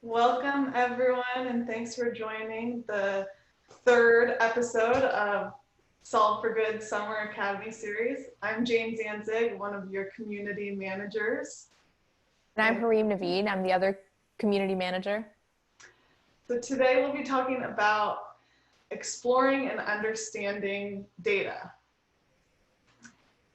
Welcome everyone, and thanks for joining the third episode of Solve for Good Summer Academy series. I'm Jane Zanzig, one of your community managers. And I'm Hareem Naveed. I'm the other community manager. So today we'll be talking about exploring and understanding data.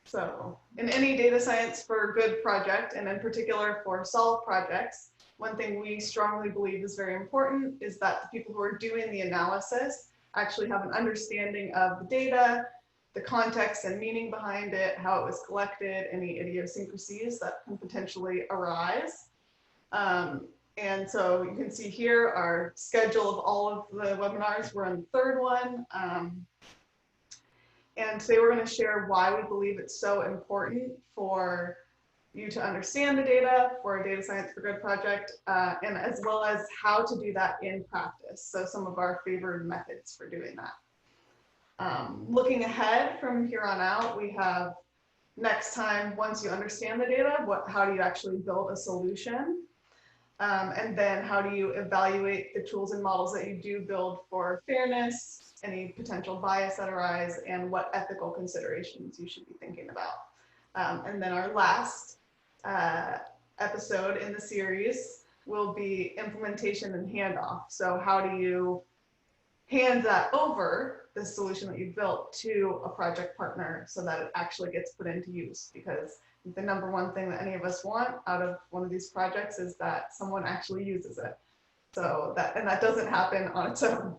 So in any data science for good project, and in particular for solve projects, one thing we strongly believe is very important is that the people who are doing the analysis actually have an understanding of the data, the context and meaning behind it, how it was collected, any idiosyncrasies that can potentially arise. And so you can see here our schedule of all of the webinars. We're on the third one. And today we're going to share why we believe it's so important for you to understand the data for a data science for good project, and as well as how to do that in practice. So some of our favored methods for doing that. Looking ahead from here on out, we have next time, once you understand the data, how do you actually build a solution? And then how do you evaluate the tools and models that you do build for fairness, any potential bias that arise, and what ethical considerations you should be thinking about. And then our last episode in the series will be implementation and handoff. So how do you hand that over, the solution that you built, to a project partner so that it actually gets put into use? Because the number one thing that any of us want out of one of these projects is that someone actually uses it. So that doesn't happen on its own.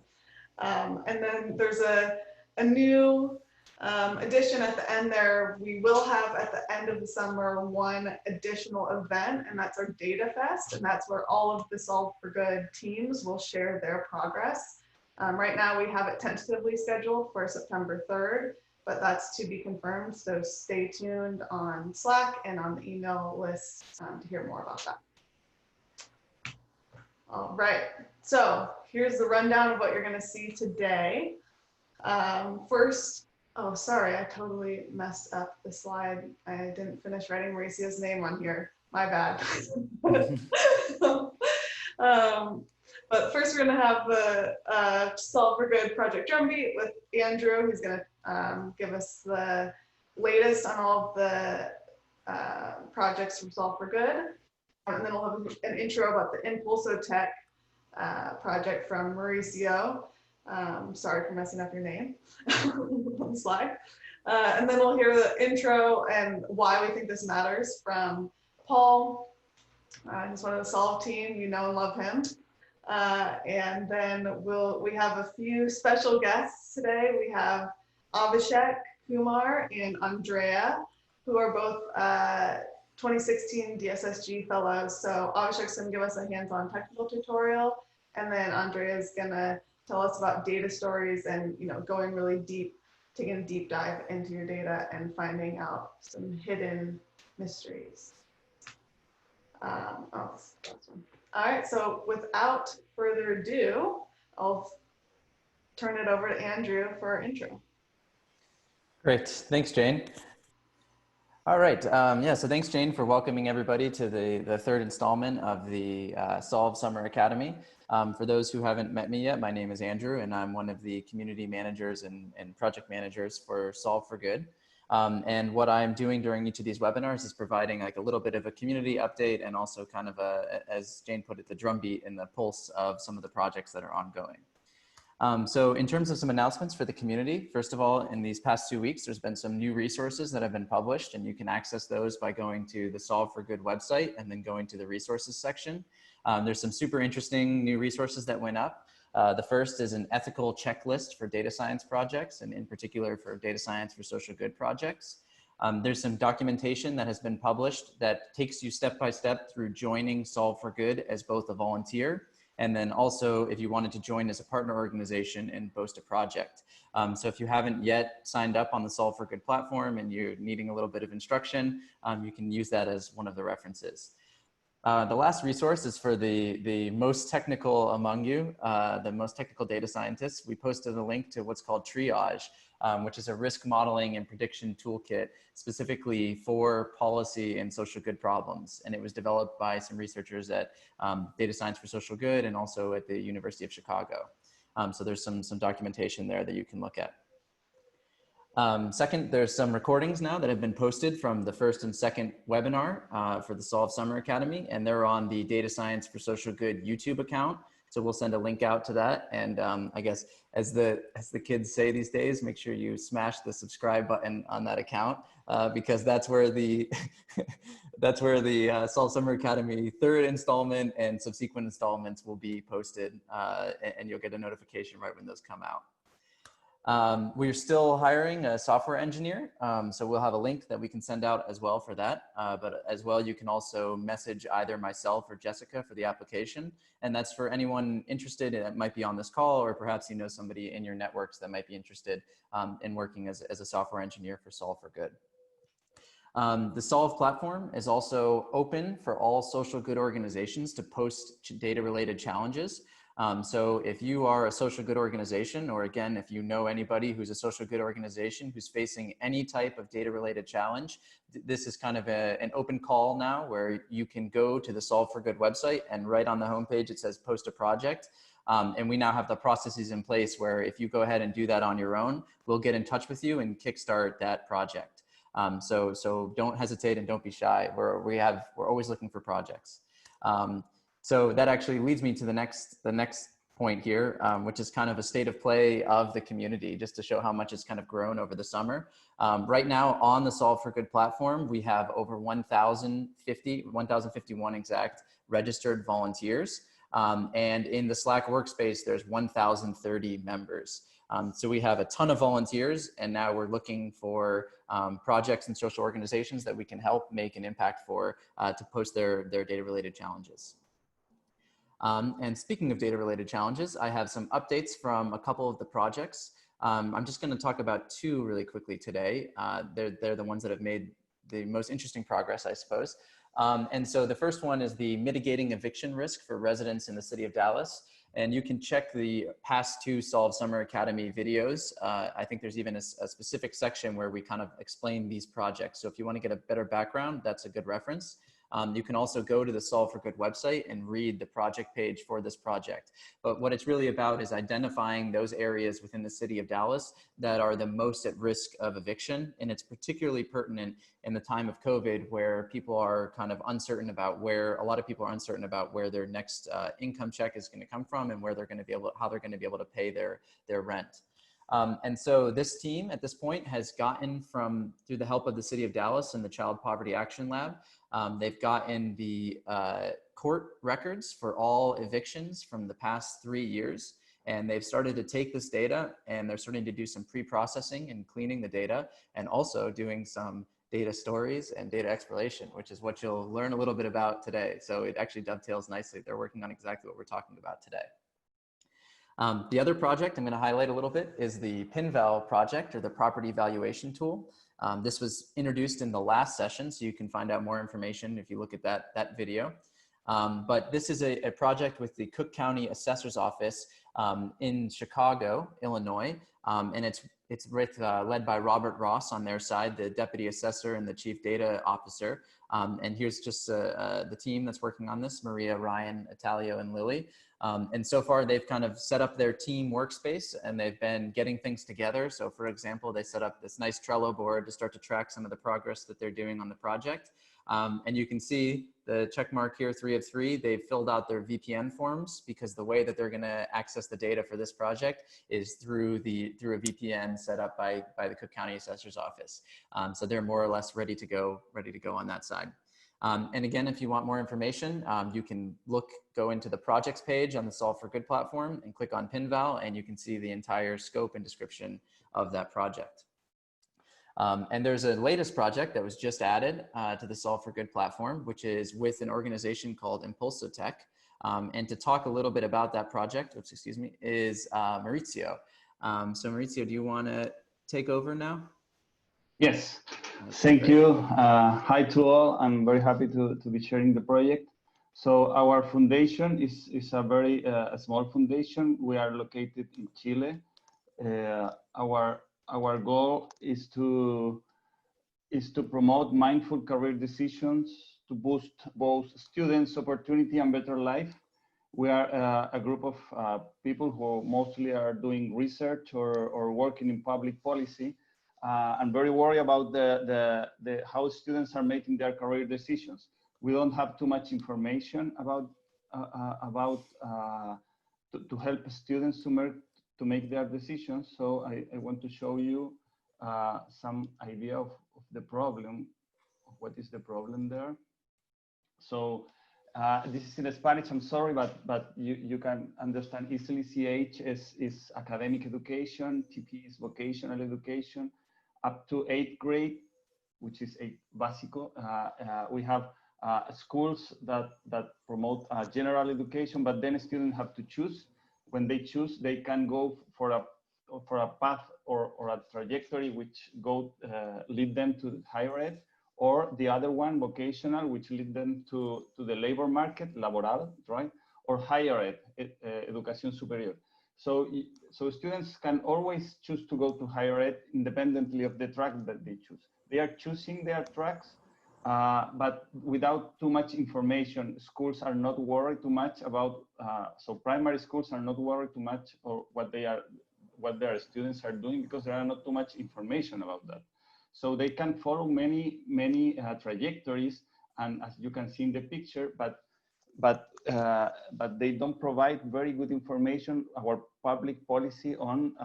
And then there's a new addition at the end there. We will have at the end of the summer one additional event, and that's our Data Fest, and that's where all of the Solve for Good teams will share their progress. Right now we have it tentatively scheduled for September 3rd, but that's to be confirmed, so stay tuned on Slack and on the email list to hear more about that. All right, so here's the rundown of what you're going to see today. First, oh, sorry, I totally messed up the slide. I didn't finish writing Mauricio's name on here. My bad. But first, we're going to have the Solve for Good project drumbeat with Andrew. He's going to give us the latest on all of the projects from Solve for Good. And then we'll have an intro about the Impulso Tech project from Mauricio. Sorry for messing up your name on the slide. And then we'll hear the intro and why we think this matters from Paul. He's one of the Solve team, you know and love him. And then we have a few special guests today. We have Abhishek Kumar and Andrea, who are both 2016 DSSG fellows. So Abhishek's going to give us a hands-on technical tutorial, and then Andrea is going to tell us about data stories and, going really deep, taking a deep dive into your data and finding out some hidden mysteries. That's one. All right, so without further ado, I'll turn it over to Andrew for our intro. Great, thanks, Jane. All right, so thanks, Jane, for welcoming everybody to the third installment of the Solve Summer Academy. For those who haven't met me yet, my name is Andrew, and I'm one of the community managers and project managers for Solve for Good. And what I'm doing during each of these webinars is providing like a little bit of a community update and also kind of as Jane put it, the drumbeat and the pulse of some of the projects that are ongoing. So in terms of some announcements for the community, first of all, in these past 2 weeks, there's been some new resources that have been published, and you can access those by going to the Solve for Good website and then going to the resources section. There's some super interesting new resources that went up. The first is an ethical checklist for data science projects, and in particular for data science for social good projects. There's some documentation that has been published that takes you step by step through joining Solve for Good as both a volunteer, and then also if you wanted to join as a partner organization and boast a project. So if you haven't yet signed up on the Solve for Good platform and you're needing a little bit of instruction, you can use that as one of the references. The last resource is for the most technical among you, the most technical data scientists. We posted a link to what's called Triage, which is a risk modeling and prediction toolkit specifically for policy and social good problems. And it was developed by some researchers at Data Science for Social Good and also at the University of Chicago. So there's some documentation there that you can look at. Second, there's some recordings now that have been posted from the first and second webinar for the Solve Summer Academy, and they're on the Data Science for Social Good YouTube account. So we'll send a link out to that. And I guess as the kids say these days, make sure you smash the subscribe button on that account because that's where the Solve Summer Academy third installment and subsequent installments will be posted, and you'll get a notification right when those come out. We're still hiring a software engineer, so we'll have a link that we can send out as well for that. But as well, you can also message either myself or Jessica for the application. And that's for anyone interested that might be on this call, or perhaps you know somebody in your networks that might be interested in working as a software engineer for Solve for Good. The Solve platform is also open for all social good organizations to post data-related challenges. So if you are a social good organization, or again, if you know anybody who's a social good organization who's facing any type of data related challenge, this is kind of an open call now where you can go to the Solve for Good website, and right on the homepage, it says post a project. And we now have the processes in place where if you go ahead and do that on your own, we'll get in touch with you and kickstart that project. So don't hesitate and don't be shy. We're always looking for projects. So that actually leads me to the next point here, which is kind of a state of play of the community, just to show how much it's kind of grown over the summer. Right now on the Solve for Good platform, we have over 1,051 exact registered volunteers. And in the Slack workspace, there's 1,030 members. So we have a ton of volunteers, and now we're looking for projects and social organizations that we can help make an impact for to post their data-related challenges. And speaking of data-related challenges, I have some updates from a couple of the projects. I'm just going to talk about two really quickly today. They're the ones that have made the most interesting progress, I suppose. And so the first one is the mitigating eviction risk for residents in the city of Dallas. And you can check the past two Solve Summer Academy videos. I think there's even a specific section where we kind of explain these projects. So if you want to get a better background, that's a good reference. You can also go to the Solve for Good website and read the project page for this project. But what it's really about is identifying those areas within the city of Dallas that are the most at risk of eviction. And it's particularly pertinent in the time of COVID, where people are kind of uncertain about a lot of people are uncertain about where their next income check is going to come from and where they're going to be how they're going to be able to pay their rent. And so this team at this point has gotten through the help of the City of Dallas and the Child Poverty Action Lab, they've gotten the court records for all evictions from the past 3 years. And they've started to take this data, and they're starting to do some pre-processing and cleaning the data, and also doing some data stories and data exploration, which is what you'll learn a little bit about today. So it actually dovetails nicely. They're working on exactly what we're talking about today. The other project I'm going to highlight a little bit is the PinVal project, or the property valuation tool. This was introduced in the last session, so you can find out more information if you look at that video. But this is a project with the Cook County Assessor's Office in Chicago, Illinois, and it's led by Robert Ross on their side, the Deputy Assessor and the Chief Data Officer. And here's just the team that's working on this: Maria, Ryan, Italio, and Lily. And so far, they've kind of set up their team workspace, and they've been getting things together. So for example, they set up this nice Trello board to start to track some of the progress that they're doing on the project. And you can see the check mark here, 3 of 3. They've filled out their VPN forms, because the way that they're going to access the data for this project is through a VPN set up by the Cook County Assessor's Office. So they're more or less ready to go on that side. And again, if you want more information, you can go into the projects page on the Solve for Good platform and click on PinVal, and you can see the entire scope and description of that project. And there's a latest project that was just added to the Solve for Good platform, which is with an organization called Impulsotech. And to talk a little bit about that project, is Maurizio. So Maurizio, do you want to take over now? Yes, thank you. Hi to all. I'm very happy to be sharing the project. So our foundation is a very small foundation. We are located in Chile. our goal is to promote mindful career decisions to boost both students' opportunity and better life. We are a group of people who mostly are doing research or working in public policy. I'm very worried about how students are making their career decisions. We don't have too much information about to help students to make their decisions. So I want to show you some idea of the problem, of what is the problem there. So this is in Spanish, I'm sorry, but you can understand easily. CH is academic education, TP is vocational education, up to 8th grade, which is a básico. We have schools that promote general education, but then students have to choose. When they choose, they can go for a path or a trajectory which lead them to higher ed, or the other one, vocational, which lead them to the labor market, laboral, right? Or higher ed, educación superior. So students can always choose to go to higher ed independently of the track that they choose. They are choosing their tracks, but without too much information. Schools are not worried too much about, so primary schools are not worried too much or what their students are doing, because there are not too much information about that. So they can follow many trajectories, and as you can see in the picture, but they don't provide very good information. Our public policy on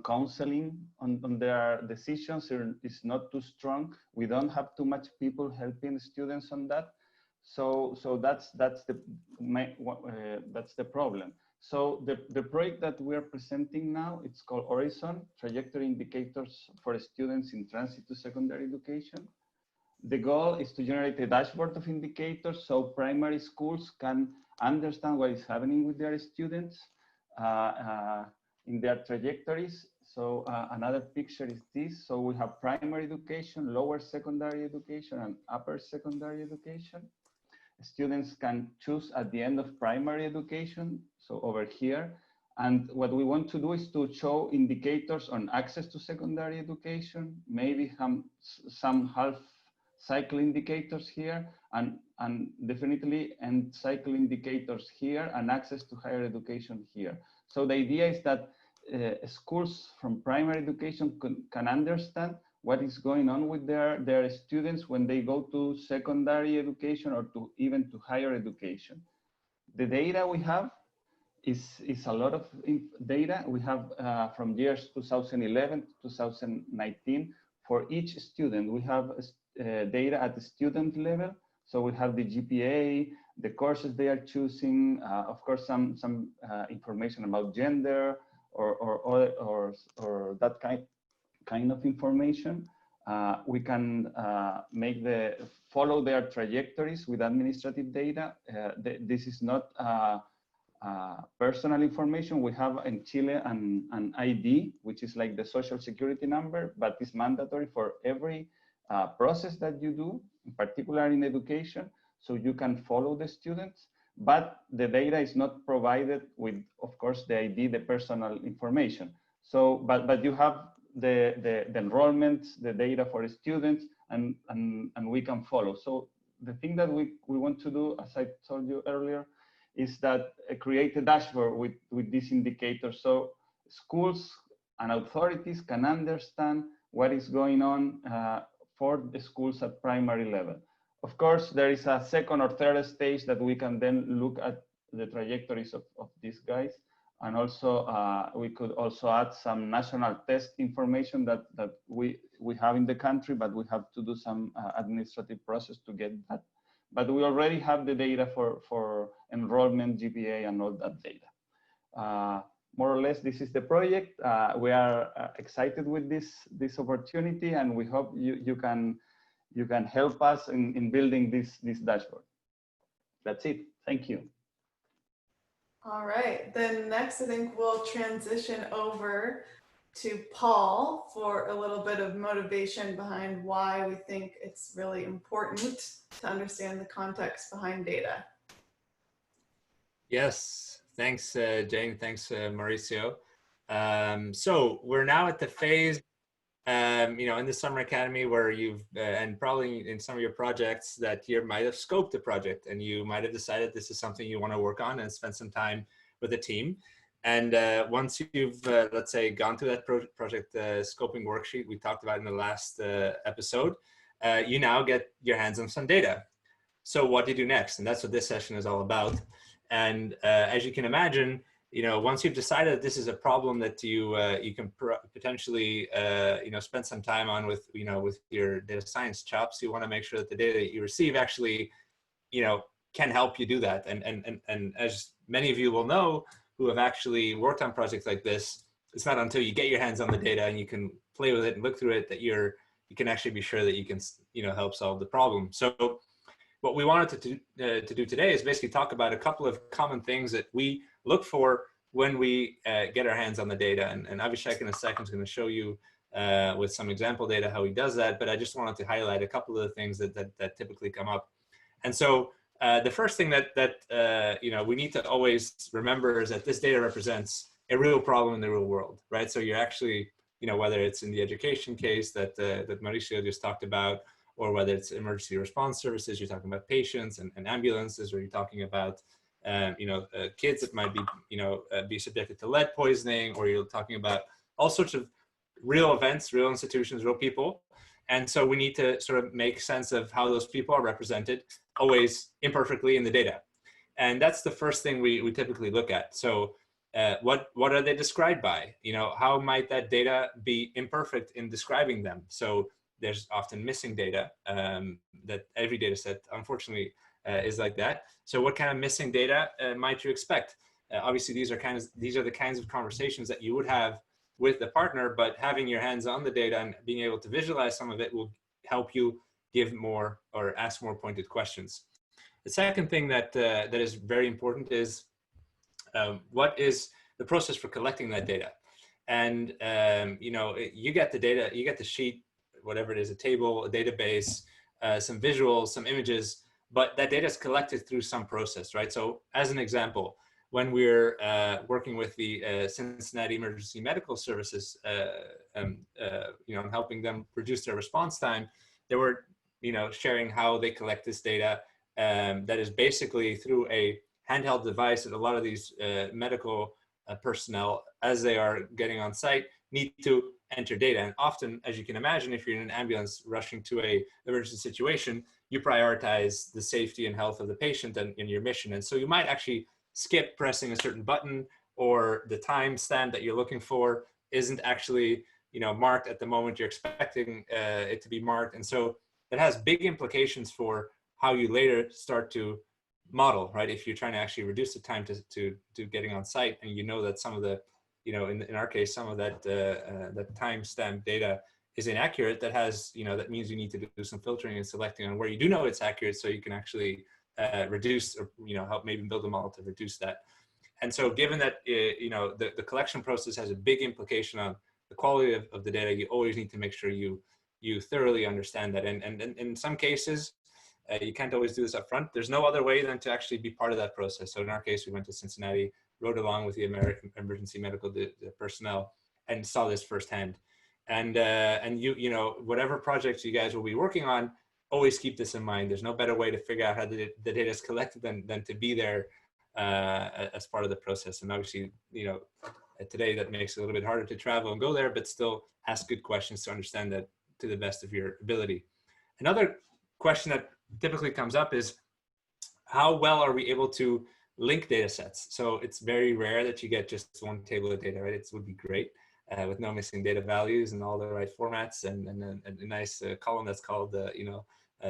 counseling on their decisions is not too strong. We don't have too much people helping students on that. So that's the problem. So the project that we are presenting now, it's called Horizon, Trajectory Indicators for Students in Transit to Secondary Education. The goal is to generate a dashboard of indicators so primary schools can understand what is happening with their students in their trajectories. So another picture is this. So we have primary education, lower secondary education, and upper secondary education. Students can choose at the end of primary education, so over here. And what we want to do is to show indicators on access to secondary education, maybe some half cycle indicators here, and definitely end cycle indicators here, and access to higher education here. So the idea is that schools from primary education can understand what is going on with their students when they go to secondary education or even to higher education. The data we have is a lot of data. We have from years 2011 to 2019 for each student. We have data at the student level. So we have the GPA, the courses they are choosing, of course, some information about gender or that kind of information. We can follow their trajectories with administrative data. This is not personal information. We have in Chile an ID, which is like the social security number, but it's mandatory for every process that you do, in particular in education, so you can follow the students. But the data is not provided with, of course, the ID, the personal information. So, but you have the enrollments, the data for the students, and we can follow. So the thing that we want to do, as I told you earlier, is that create a dashboard with these indicators, so schools and authorities can understand what is going on for the schools at primary level. Of course, there is a second or third stage that we can then look at the trajectories of these guys. And also, we could also add some national test information that we have in the country, but we have to do some administrative process to get that. But we already have the data for enrollment, GPA, and all that data. More or less, this is the project. We are excited with this opportunity, and we hope you can help us in building this dashboard. That's it. Thank you. All right, then next I think we'll transition over to Paul for a little bit of motivation behind why we think it's really important to understand the context behind data. Yes, thanks Jane, thanks Mauricio. So we're now at the phase, in the Summer Academy where you've, and probably in some of your projects that you might have scoped a project and you might have decided this is something you want to work on and spend some time with a team. And once you've, let's say, gone through that project scoping worksheet we talked about in the last episode, you now get your hands on some data. So what do you do next? And that's what this session is all about. And as you can imagine, once you've decided that this is a problem that you can potentially spend some time on with with your data science chops, you want to make sure that the data that you receive actually can help you do that. And as many of you will know who have actually worked on projects like this, it's not until you get your hands on the data and you can play with it and look through it that you can actually be sure that you can help solve the problem. So what we wanted to do today is basically talk about a couple of common things that we look for when we get our hands on the data. And Abhishek in a second is going to show you with some example data how he does that. But I just wanted to highlight a couple of the things that typically come up. And so the first thing that we need to always remember is that this data represents a real problem in the real world, right? So you're actually, whether it's in the education case that Mauricio just talked about, or whether it's emergency response services, you're talking about patients and ambulances, or you're talking about kids that might be subjected to lead poisoning, or you're talking about all sorts of real events, real institutions, real people. And so we need to sort of make sense of how those people are represented, always imperfectly in the data. And that's the first thing we typically look at. So what are they described by? How might that data be imperfect in describing them? So there's often missing data that every data set, unfortunately, is like that. So what kind of missing data might you expect? Obviously, these are the kinds of conversations that you would have with the partner, but having your hands on the data and being able to visualize some of it will help you give more or ask more pointed questions. The second thing that is very important is what is the process for collecting that data? And you get the data, you get the sheet, whatever it is, a table, a database, some visuals, some images, but that data is collected through some process, right? So as an example, when we're working with the Cincinnati Emergency Medical Services, helping them reduce their response time, they were, sharing how they collect this data. That is basically through a handheld device that a lot of these medical personnel, as they are getting on site, need to enter data. And often, as you can imagine, if you're in an ambulance rushing to a emergency situation, you prioritize the safety and health of the patient and in your mission. And so you might actually skip pressing a certain button, or the time stamp that you're looking for isn't actually marked at the moment you're expecting it to be marked. And so that has big implications for how you later start to model, right? If you're trying to actually reduce the time to getting on site, and that some of the in our case, some of that that timestamp data is inaccurate, that means you need to do some filtering and selecting on where you do know it's accurate, so you can actually reduce, or help maybe build a model to reduce that. And so given that the collection process has a big implication on the quality of the data, you always need to make sure you thoroughly understand that. And in some cases, you can't always do this up front. There's no other way than to actually be part of that process. So in our case, we went to Cincinnati, rode along with the American Emergency Medical personnel, and saw this firsthand. And whatever projects you guys will be working on, always keep this in mind. There's no better way to figure out how the data is collected than to be there as part of the process. And obviously, today that makes it a little bit harder to travel and go there, but still ask good questions to understand that to the best of your ability. Another question that typically comes up is, how well are we able to link data sets? So it's very rare that you get just one table of data, right? It would be great with no missing data values and all the right formats, and a nice column that's called a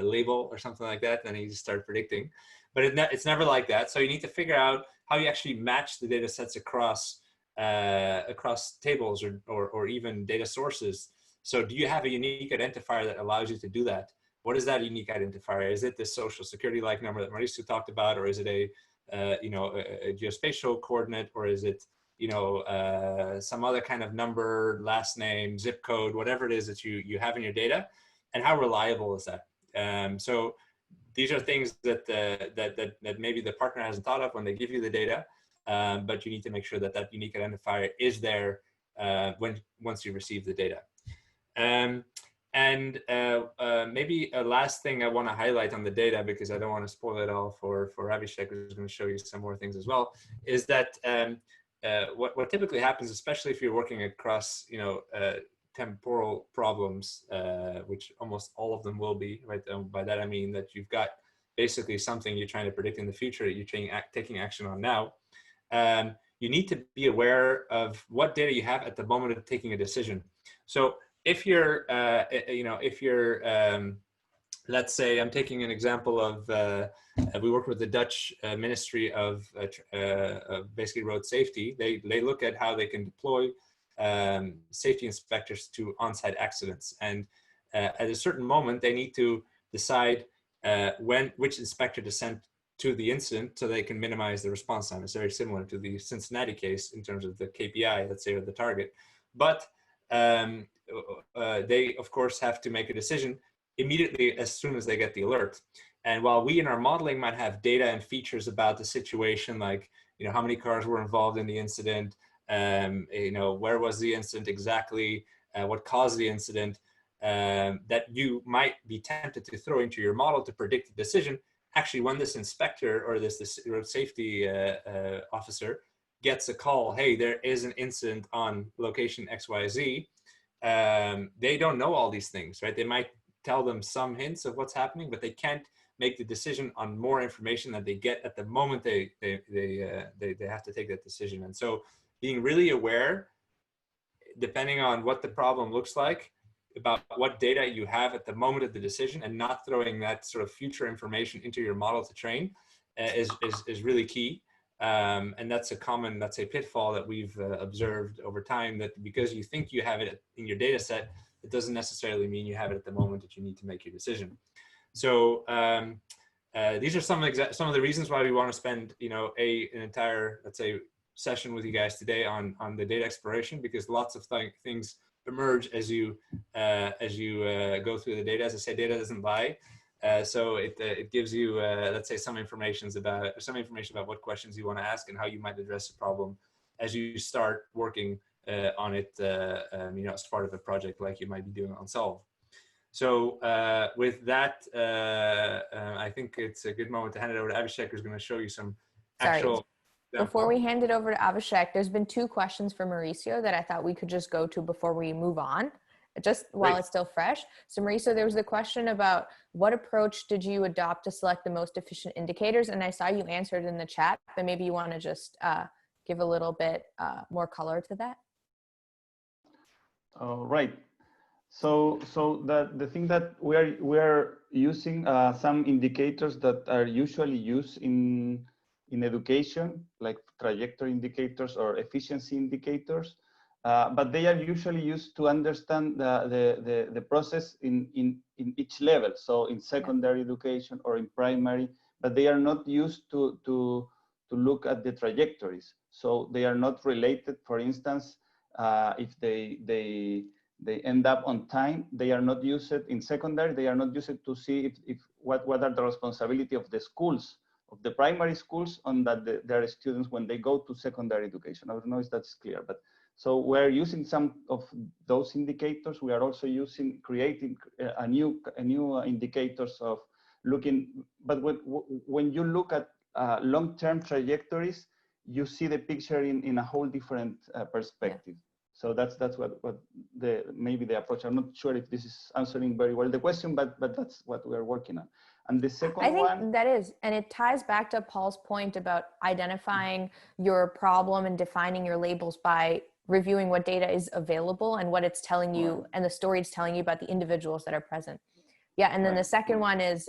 label or something like that. Then you just start predicting, but it's never like that. So you need to figure out how you actually match the data sets across tables or even data sources. So do you have a unique identifier that allows you to do that? What is that unique identifier? Is it the social security-like number that Mauricio talked about, or is it a geospatial coordinate, or is it some other kind of number, last name, zip code, whatever it is that you have in your data, and how reliable is that? So these are things that maybe the partner hasn't thought of when they give you the data, but you need to make sure that unique identifier is there once you receive the data. Maybe a last thing I want to highlight on the data, because I don't want to spoil it all for Abhishek, who's going to show you some more things as well, is that what typically happens, especially if you're working across, temporal problems, which almost all of them will be, right? By that I mean that you've got basically something you're trying to predict in the future that you're taking action on now. You need to be aware of what data you have at the moment of taking a decision. So if you're, let's say, I'm taking an example of, we work with the Dutch Ministry of basically road safety. They look at how they can deploy safety inspectors to on-site accidents. And at a certain moment, they need to decide which inspector to send to the incident so they can minimize the response time. It's very similar to the Cincinnati case in terms of the KPI, let's say, or the target. But they, of course, have to make a decision immediately as soon as they get the alert. And while we in our modeling might have data and features about the situation, like, how many cars were involved in the incident, where was the incident exactly, what caused the incident, that you might be tempted to throw into your model to predict the decision. Actually, when this inspector or this road safety officer gets a call, hey, there is an incident on location XYZ, they don't know all these things, right? They might tell them some hints of what's happening, but they can't make the decision on more information that they get at the moment they have to take that decision. And so being really aware, depending on what the problem looks like, about what data you have at the moment of the decision, and not throwing that sort of future information into your model to train is really key. And that's a common, let's say, pitfall that we've observed over time, that because you think you have it in your data set, it doesn't necessarily mean you have it at the moment that you need to make your decision. So these are some of the reasons why we want to spend, an entire, let's say, session with you guys today on the data exploration, because lots of things emerge as you go through the data. As I say, data doesn't lie. So it gives you, let's say, some information about what questions you want to ask and how you might address a problem as you start working on it, as part of a project like you might be doing on Solve. So with that, I think it's a good moment to hand it over to Abhishek, who's going to show you some actual. Before we hand it over to Abhishek, there's been 2 questions for Mauricio that I thought we could just go to before we move on, just while it's still fresh. So Mauricio, there was the question about what approach did you adopt to select the most efficient indicators? And I saw you answered in the chat, but maybe you want to just give a little bit more color to that. Right. So the thing that we're using some indicators that are usually used in education, like trajectory indicators or efficiency indicators, but they are usually used to understand the process in each level. So in secondary education or in primary, but they are not used to look at the trajectories. So they are not related. For instance, if they end up on time, they are not used in secondary. They are not used to see what are the responsibility of the schools, of the primary schools, on that their students when they go to secondary education. I don't know if that's clear, but so we're using some of those indicators. We are also creating a new indicators of looking. But when you look at long-term trajectories, you see the picture in a whole different perspective. Yeah. So that's what maybe the approach. I'm not sure if this is answering very well the question, but that's what we're working on. And the second one, I think that is, and it ties back to Paul's point about identifying your problem and defining your labels by reviewing what data is available and what it's telling you, right, and the story it's telling you about the individuals that are present. Yeah, and then the second one is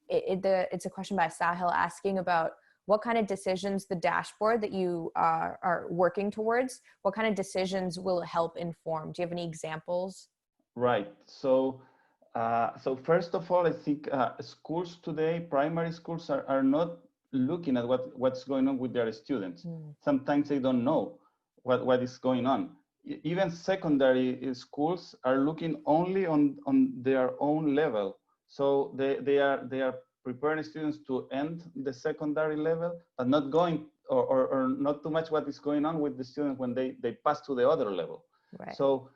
it's a question by Sahil asking about what kind of decisions the dashboard that you are working towards, what kind of decisions will it help inform? Do you have any examples? Right. So first of all, I think schools today, primary schools are not looking at what's going on with their students. Sometimes they don't know what is going on. Even secondary schools are looking only on their own level. So they are preparing students to end the secondary level, but not going or not too much what is going on with the students when they pass to the other level. Right. So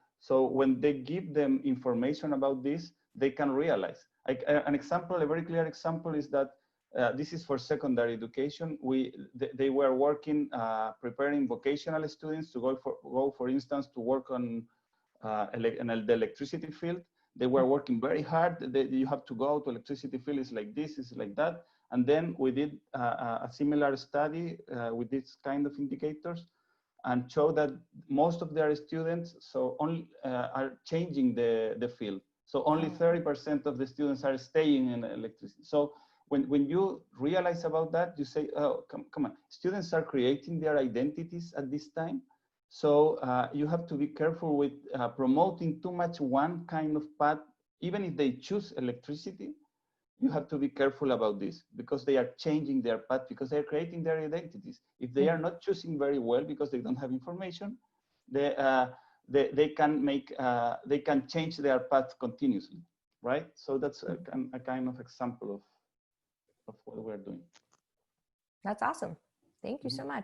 when they give them information about this, they can realize. An example, a very clear example is that this is for secondary education. They were working, preparing vocational students to go for instance, to work on in the electricity field. They were working very hard. You have to go to electricity field, it's like this, it's like that. And then we did a similar study with this kind of indicators and show that most of their students are changing the field. So only 30% of the students are staying in electricity. So when you realize about that, you say, oh, come on, students are creating their identities at this time. So you have to be careful with promoting too much one kind of path. Even if they choose electricity, you have to be careful about this because they are changing their path, because they're creating their identities. If they are not choosing very well because they don't have information, they can change their path continuously, right? So that's a kind of example of what we're doing. That's awesome. Thank you so much.